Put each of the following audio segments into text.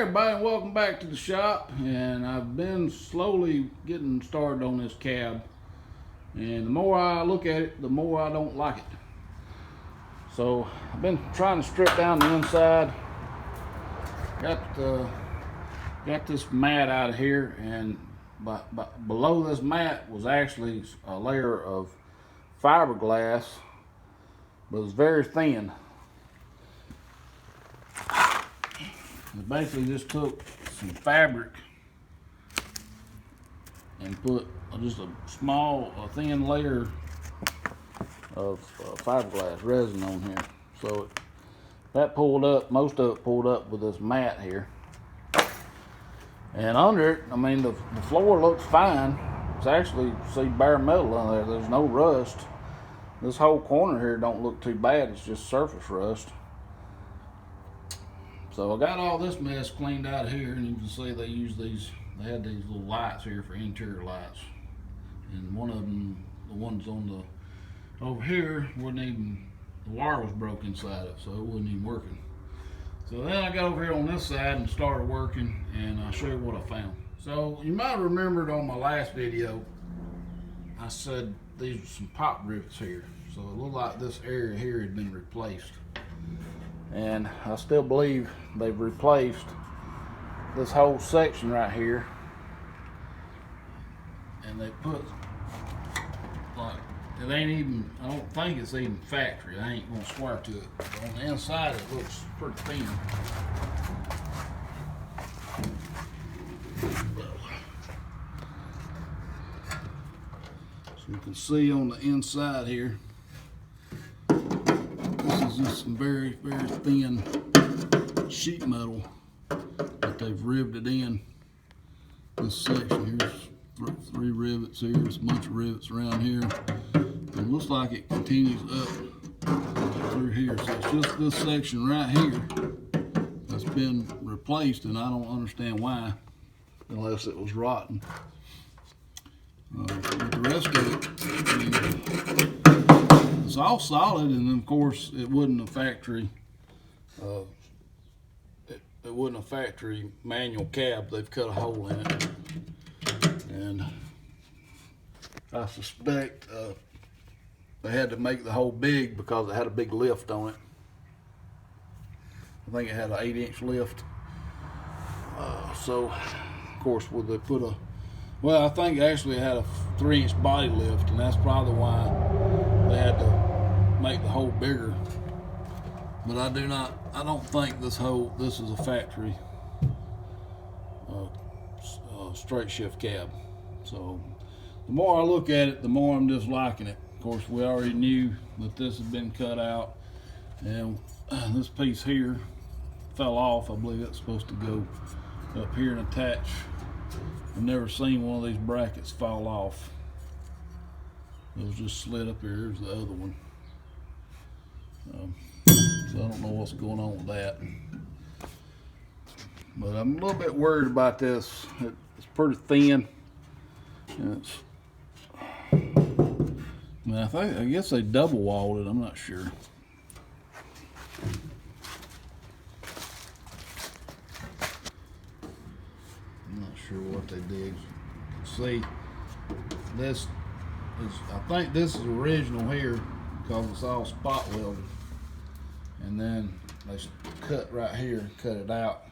everybody, and welcome back to the shop. And I've been slowly getting started on this cab, and the more I look at it, the more I don't like it. So I've been trying to strip down the inside. Got this mat out of here, and below this mat was actually a layer of fiberglass, but it's very thin. I basically just took some fabric and put just a small, thin layer of fiberglass resin on here. So that pulled up, most of it pulled up with this mat here. And under it, I mean, the floor looks fine. It's actually, see, bare metal on there. There's no rust. This whole corner here don't look too bad. It's just surface rust. So I got all this mess cleaned out here, and you can see they had these little lights here for interior lights. And one of them, the ones on the, over here, wasn't even, the wire was broke inside it, so it wasn't even working. So then I got over here on this side and started working, and I'll show you what I found. So you might have remembered on my last video, I said these were some pop rivets here. So it looked like this area here had been replaced. And I still believe they've replaced this whole section right here. And they put, like, it ain't even, I don't think it's even factory. I ain't gonna swear to it. But on the inside it looks pretty thin. So you can see on the inside here, this is just some very, very thin sheet metal that they've riveted in this section. Here's three rivets here, there's a bunch of rivets around here. And it looks like it continues up through here. So it's just this section right here that's been replaced, and I don't understand why, unless it was rotten. But the rest of it, I mean, it's all solid, and then of course it wasn't a factory. It wasn't a factory manual cab. They've cut a hole in it, and I suspect they had to make the hole big because it had a big lift on it. I think it had an 8-inch lift. So of course, they put a, well, I think actually it had a 3-inch body lift, and that's probably why they had to make the hole bigger. But I don't think this is a factory straight shift cab. So the more I look at it, the more I'm just liking it. Of course, we already knew that this had been cut out, and this piece here fell off. I believe it's supposed to go up here and attach. I've never seen one of these brackets fall off. It was just slid up here. Here's the other one. So I don't know what's going on with that. But I'm a little bit worried about this. It's pretty thin. And I guess they double walled it. I'm not sure. I'm not sure what they did. See, this is, I think this is original here because it's all spot welded. And then they cut right here and cut it out.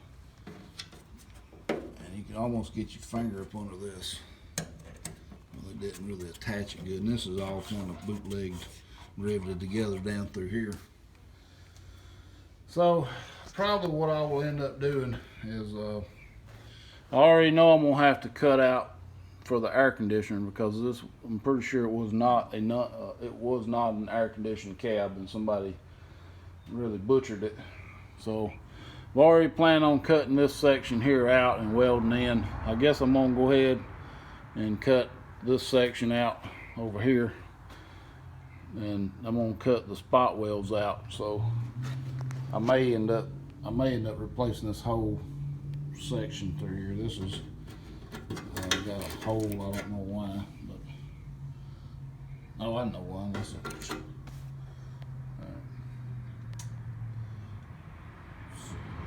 And you can almost get your finger up under this. Well, they didn't really attach it good. And this is all kind of bootlegged, riveted together down through here. So probably what I will end up doing is, I already know I'm gonna have to cut out for the air conditioner, because this, I'm pretty sure it was not an air conditioned cab, and somebody really butchered it. So I've already planned on cutting this section here out and welding in. I guess I'm gonna go ahead and cut this section out over here, and I'm gonna cut the spot welds out. So I may end up replacing this whole section through here. This is got a hole, I don't know why, but oh, I know why.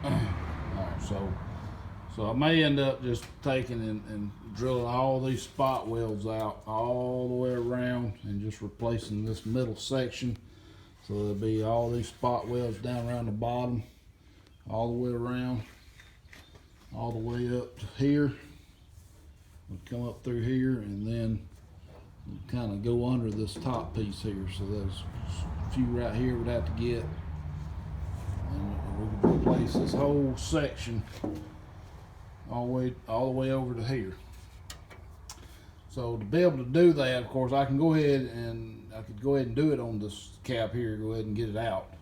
Alright, so So I may end up just taking and drilling all these spot welds out all the way around and just replacing this middle section. So there'll be all these spot welds down around the bottom, all the way around, all the way up to here. We'll come up through here and then kind of go under this top piece here. So there's a few right here we'd have to get. And we can replace this whole section all the way over to here. So to be able to do that, of course, I could go ahead and do it on this cab here, go ahead and get it out.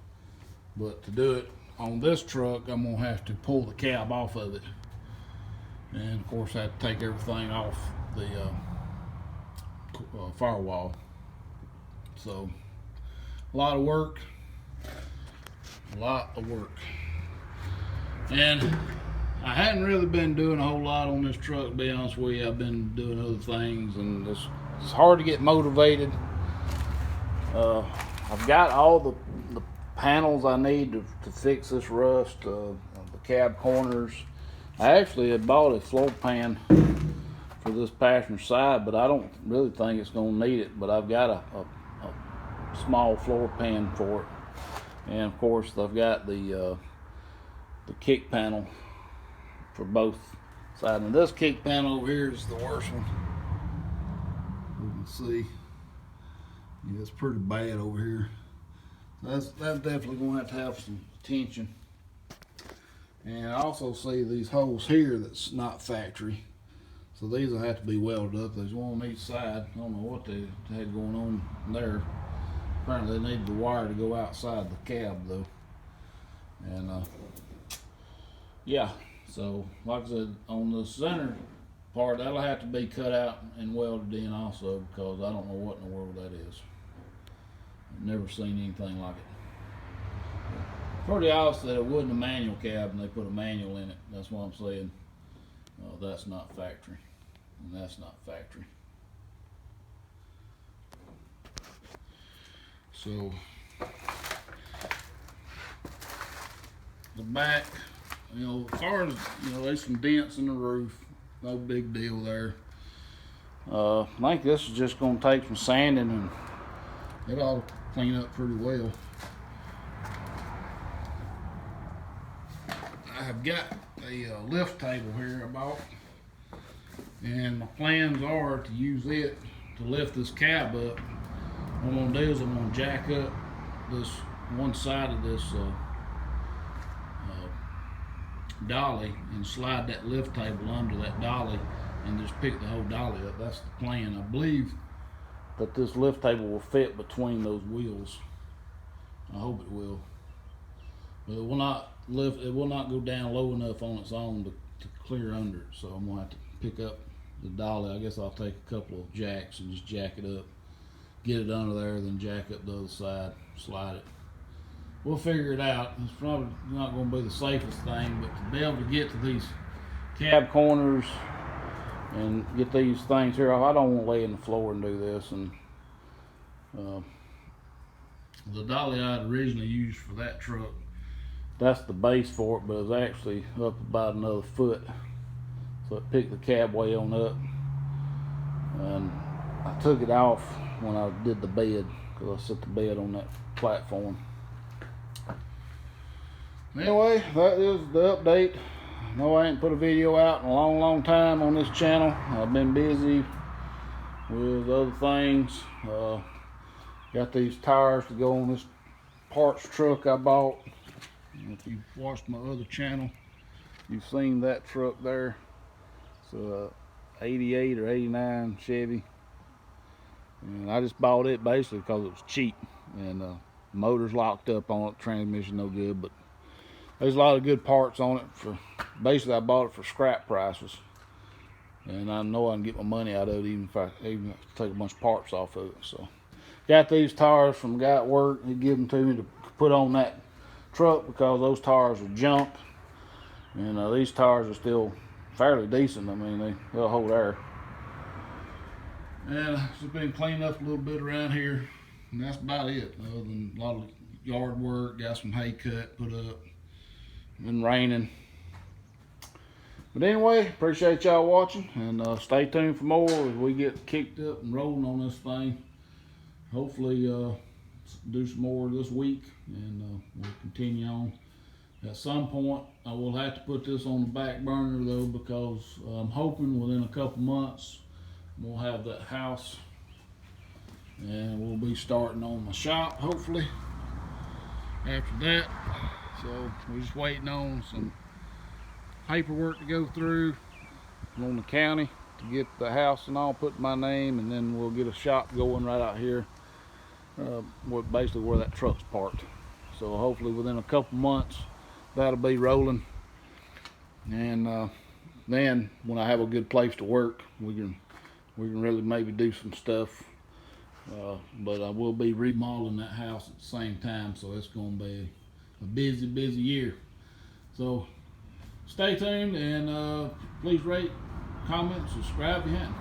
But to do it on this truck, I'm gonna have to pull the cab off of it. And of course I have to take everything off the firewall. So a lot of work. And I hadn't really been doing a whole lot on this truck, to be honest with you. I've been doing other things, and it's hard to get motivated. I've got all the panels I need to fix this rust, the cab corners. I actually had bought a floor pan for this passenger side, but I don't really think it's going to need it. But I've got a small floor pan for it. And of course, I've got the kick panel for both sides. And this kick panel over here is the worst one. You can see, yeah, it's pretty bad over here. That's definitely going to have some attention. And I also see these holes here that's not factory. So these will have to be welded up. There's one on each side. I don't know what they had going on there. Apparently they need the wire to go outside the cab though. And yeah, so like I said, on the center part, that'll have to be cut out and welded in also, because I don't know what in the world that is. I've never seen anything like it. Pretty obvious that it wasn't a manual cab and they put a manual in it. That's what I'm saying. That's not factory. And that's not factory. So the back, as far as, there's some dents in the roof. No big deal there. I think this is just going to take some sanding and it ought to clean up pretty well. I've got a lift table here I bought, and my plans are to use it to lift this cab up. What I'm going to do is I'm going to jack up this one side of this dolly and slide that lift table under that dolly and just pick the whole dolly up. That's the plan. I believe that this lift table will fit between those wheels. I hope it will. But it will not lift, it will not go down low enough on its own to clear under it. So I'm gonna have to pick up the dolly. I guess I'll take a couple of jacks and just jack it up, get it under there, then jack up the other side, slide it. We'll figure it out. It's probably not going to be the safest thing, but to be able to get to these cab corners and get these things here off, I don't want to lay in the floor and do this. And the dolly I originally used for that truck, that's the base for it, but it's actually up about another foot. So it picked the cab way on up. And I took it off when I did the bed, because I set the bed on that platform. Anyway, that is the update. No, I ain't put a video out in a long time on this channel. I've been busy with other things. Got these tires to go on this parts truck I bought. If you've watched my other channel, you've seen that truck there. It's a 88 or 89 Chevy. And I just bought it basically because it was cheap. And motor's locked up on it, transmission no good, but there's a lot of good parts on it. For basically, I bought it for scrap prices, and I know I can get my money out of it even if I take a bunch of parts off of it. So, got these tires from a guy at work. He gave them to me to put on that truck because those tires are junk, and these tires are still fairly decent. I mean, they'll hold air. And just been cleaning up a little bit around here, and that's about it. Other than a lot of yard work, got some hay cut, put up. Been raining. But anyway, appreciate y'all watching, and stay tuned for more as we get kicked up and rolling on this thing. Hopefully do some more this week, and we'll continue on. At some point, I will have to put this on the back burner though, because I'm hoping within a couple months we'll have that house, and we'll be starting on my shop hopefully after that. So we're just waiting on some paperwork to go through on the county to get the house and all put in my name, and then we'll get a shop going right out here, basically where that truck's parked. So hopefully within a couple months that'll be rolling, and then when I have a good place to work, we can really maybe do some stuff. But I will be remodeling that house at the same time, so it's going to be a busy year. So stay tuned, and please rate, comment, subscribe if you haven't.